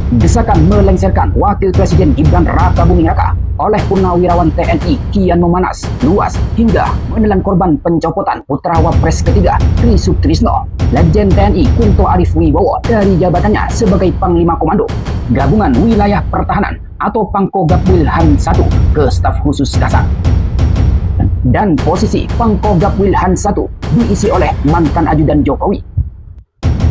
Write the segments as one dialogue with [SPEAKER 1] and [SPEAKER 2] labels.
[SPEAKER 1] Desakan melengsarkan Wakil Presiden Gibran Rakabuming Raka oleh Purnawirawan TNI kian memanas, luas hingga menelan korban pencopotan putra Wapres ketiga Tri Sutrisno, Legend TNI Kunto Arif Wibowo dari jabatannya sebagai Panglima Komando Gabungan Wilayah Pertahanan atau Pangkogap Wilhan 1 ke staf khusus Kasat. Dan posisi Pangkogap Wilhan 1 diisi oleh mantan ajudan Jokowi.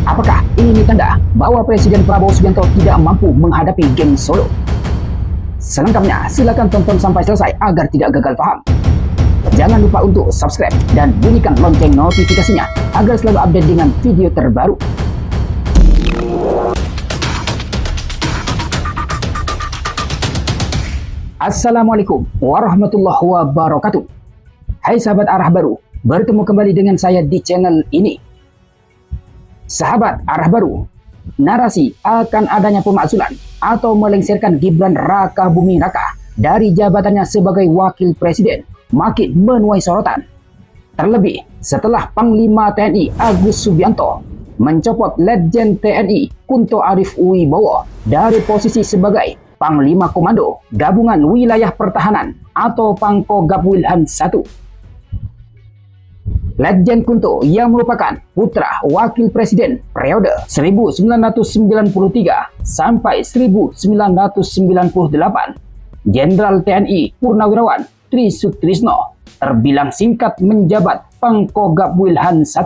[SPEAKER 1] Apakah ini tanda bahwa Presiden Prabowo Subianto tidak mampu menghadapi geng Solo? Selengkapnya silakan tonton sampai selesai agar tidak gagal paham. Jangan lupa untuk subscribe dan bunyikan lonceng notifikasinya agar selalu update dengan video terbaru. Assalamualaikum warahmatullahi wabarakatuh. Hai sahabat arah baru, bertemu kembali dengan saya di channel ini. Sahabat arah baru, narasi akan adanya pemakzulan atau melengsarkan Gibran Rakabuming Raka dari jabatannya sebagai Wakil Presiden makin menuai sorotan. Terlebih setelah Panglima TNI Agus Subianto mencopot Legend TNI Kunto Arif Wibowo dari posisi sebagai Panglima Komando Gabungan Wilayah Pertahanan atau Pangkogap Wilhan 1. Legend Kunto yang merupakan putra Wakil Presiden periode 1993 sampai 1998, Jenderal TNI Purnawirawan Tri Sutrisno terbilang singkat menjabat Pangkogap Wilhan 1.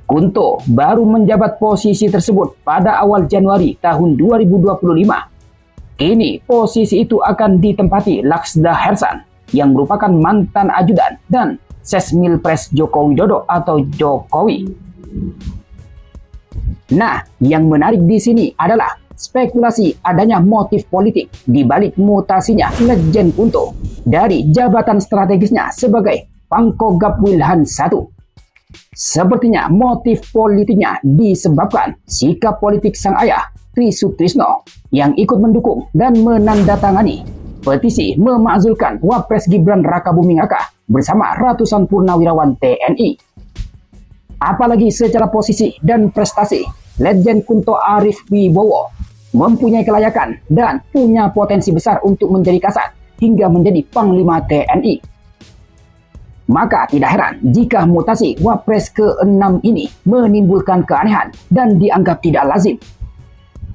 [SPEAKER 1] Kunto baru menjabat posisi tersebut pada awal Januari tahun 2025. Kini posisi itu akan ditempati Laksda Hersan yang merupakan mantan ajudan dan Sesmilpres Joko Widodo atau Jokowi. Nah, yang menarik di sini adalah spekulasi adanya motif politik di balik mutasinya Legend Kunto dari jabatan strategisnya sebagai Pangkogap Wilhan 1. Sepertinya motif politiknya disebabkan sikap politik sang ayah Tri Sutrisno yang ikut mendukung dan menandatangani petisi memakzulkan Wapres Gibran Rakabuming Raka bersama ratusan purnawirawan TNI. Apalagi secara posisi dan prestasi, Legend Kunto Arif Wibowo mempunyai kelayakan dan punya potensi besar untuk menjadi Kasat hingga menjadi Panglima TNI. Maka tidak heran jika mutasi Wapres ke-6 ini menimbulkan keanehan dan dianggap tidak lazim.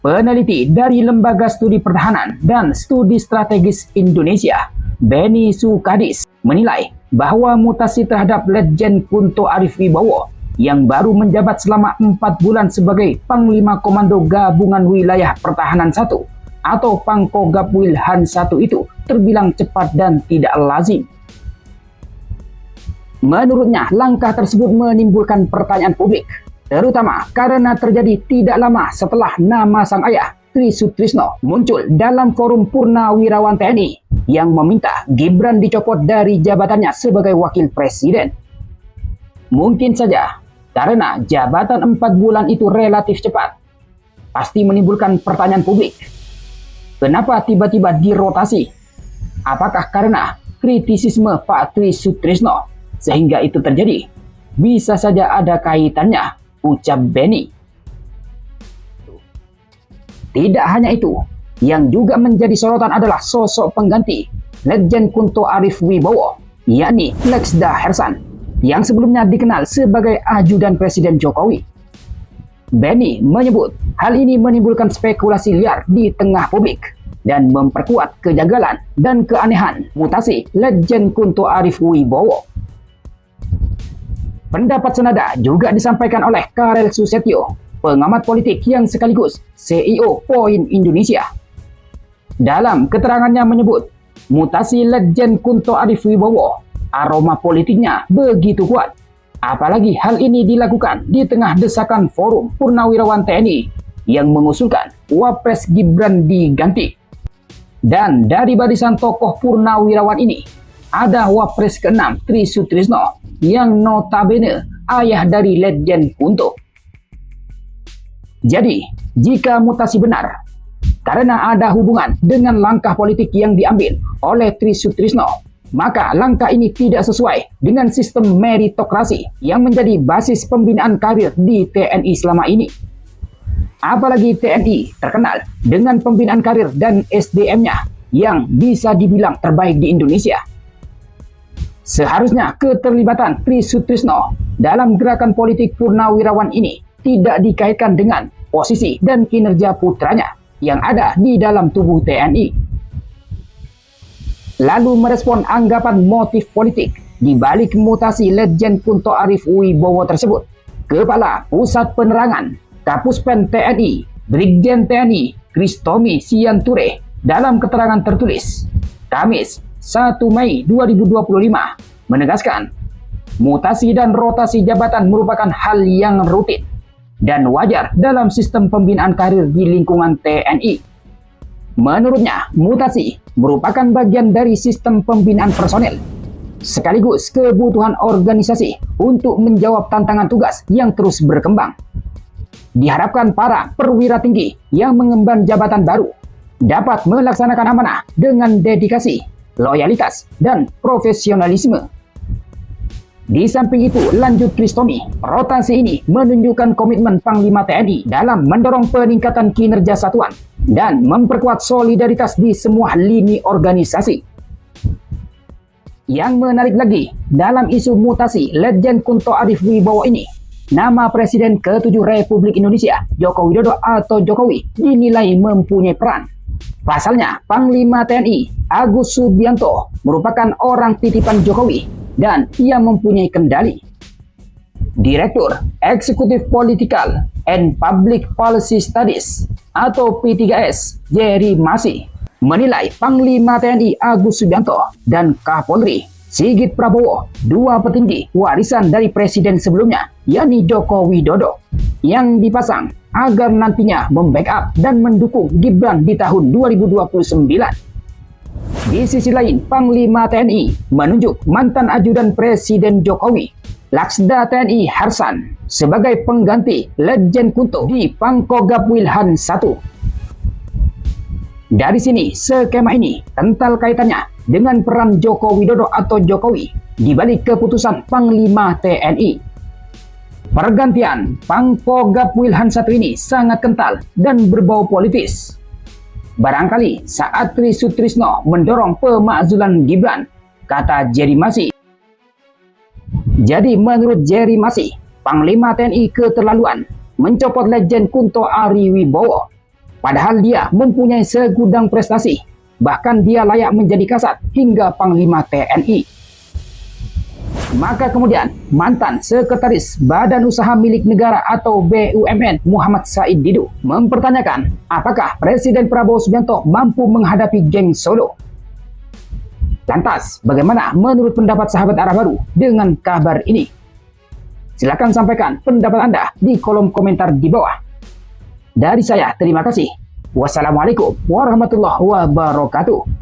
[SPEAKER 1] Peneliti dari Lembaga Studi Pertahanan dan Studi Strategis Indonesia, Beni Sukadis, menilai bahwa mutasi terhadap Legend Kunto Arif Wibowo yang baru menjabat selama 4 bulan sebagai Panglima Komando Gabungan Wilayah Pertahanan 1 atau Pangkogap Wilhan 1 itu terbilang cepat dan tidak lazim. Menurutnya, langkah tersebut menimbulkan pertanyaan publik, terutama karena terjadi tidak lama setelah nama sang ayah Tri Sutrisno muncul dalam forum Purnawirawan TNI yang meminta Gibran dicopot dari jabatannya sebagai Wakil Presiden. Mungkin saja karena jabatan 4 bulan itu relatif cepat, pasti menimbulkan pertanyaan publik. Kenapa tiba-tiba dirotasi? Apakah karena kritisisme Pak Tri Sutrisno sehingga itu terjadi? Bisa saja ada kaitannya, ucap Beni. Tidak hanya itu, yang juga menjadi sorotan adalah sosok pengganti Legend Kunto Arif Wibowo, yakni Laksda Hersan, yang sebelumnya dikenal sebagai ajudan Presiden Jokowi. Beni menyebut hal ini menimbulkan spekulasi liar di tengah publik dan memperkuat kejanggalan dan keanehan mutasi Legend Kunto Arif Wibowo. Pendapat senada juga disampaikan oleh Karel Susetio, pengamat politik yang sekaligus CEO Poin Indonesia. Dalam keterangannya menyebut, mutasi Legend Kunto Arif Wibowo, aroma politiknya begitu kuat. Apalagi hal ini dilakukan di tengah desakan forum Purnawirawan TNI yang mengusulkan Wapres Gibran diganti. Dan dari barisan tokoh Purnawirawan ini, ada Wapres ke-6 Tri Sutrisno yang notabene ayah dari Legend Kunto. Jadi, jika mutasi benar, karena ada hubungan dengan langkah politik yang diambil oleh Tri Sutrisno, maka langkah ini tidak sesuai dengan sistem meritokrasi yang menjadi basis pembinaan karir di TNI selama ini. Apalagi TNI terkenal dengan pembinaan karir dan SDM-nya yang bisa dibilang terbaik di Indonesia. Seharusnya keterlibatan Tri Sutrisno dalam gerakan politik purnawirawan ini tidak dikaitkan dengan posisi dan kinerja putranya yang ada di dalam tubuh TNI. Lalu merespon anggapan motif politik di balik mutasi Letjen Kunto Arif Wibowo tersebut, Kepala Pusat Penerangan Kapuspen TNI, Brigjen TNI Kristomi Sianture dalam keterangan tertulis Kamis 1 Mei 2025 menegaskan mutasi dan rotasi jabatan merupakan hal yang rutin dan wajar dalam sistem pembinaan karir di lingkungan TNI. Menurutnya, mutasi merupakan bagian dari sistem pembinaan personel sekaligus kebutuhan organisasi untuk menjawab tantangan tugas yang terus berkembang. Diharapkan para perwira tinggi yang mengemban jabatan baru dapat melaksanakan amanah dengan dedikasi, loyalitas, dan profesionalisme. Di samping itu, lanjut Kristomi, rotasi ini menunjukkan komitmen Panglima TNI dalam mendorong peningkatan kinerja satuan dan memperkuat solidaritas di semua lini organisasi. Yang menarik lagi, dalam isu mutasi Letjen Kunto Arif Wibowo ini, nama Presiden ke-7 Republik Indonesia, Joko Widodo atau Jokowi, dinilai mempunyai peran. Pasalnya, Panglima TNI Agus Subianto merupakan orang titipan Jokowi dan ia mempunyai kendali. Direktur Eksekutif Political and Public Policy Studies atau P3S, Jerry Masih, menilai Panglima TNI Agus Subianto dan Kapolri Sigit Prabowo, dua petinggi warisan dari presiden sebelumnya, yakni Joko Widodo, yang dipasang agar nantinya membackup dan mendukung Gibran di tahun 2029. Di sisi lain, Panglima TNI menunjuk mantan ajudan Presiden Jokowi, Laksda TNI Harsan, sebagai pengganti Letjen Kunto di Pangkogap Wilhan I. Dari sini, skema ini kental kaitannya dengan peran Joko Widodo atau Jokowi di balik keputusan Panglima TNI. Pergantian Pangkogap Wilhan I ini sangat kental dan berbau politis. Barangkali saat Tri Sutrisno mendorong pemakzulan Gibran, kata Jerry Masih. Jadi menurut Jerry Masih, Panglima TNI keterlaluan mencopot Letjen Kunto Arif Wibowo. Padahal dia mempunyai segudang prestasi, bahkan dia layak menjadi kasat hingga Panglima TNI. Maka kemudian mantan Sekretaris Badan Usaha Milik Negara atau BUMN Muhammad Said Didu mempertanyakan apakah Presiden Prabowo Subianto mampu menghadapi geng Solo. Lantas, bagaimana menurut pendapat sahabat Arah Baru dengan kabar ini? Silakan sampaikan pendapat Anda di kolom komentar di bawah. Dari saya, terima kasih. Wassalamualaikum warahmatullahi wabarakatuh.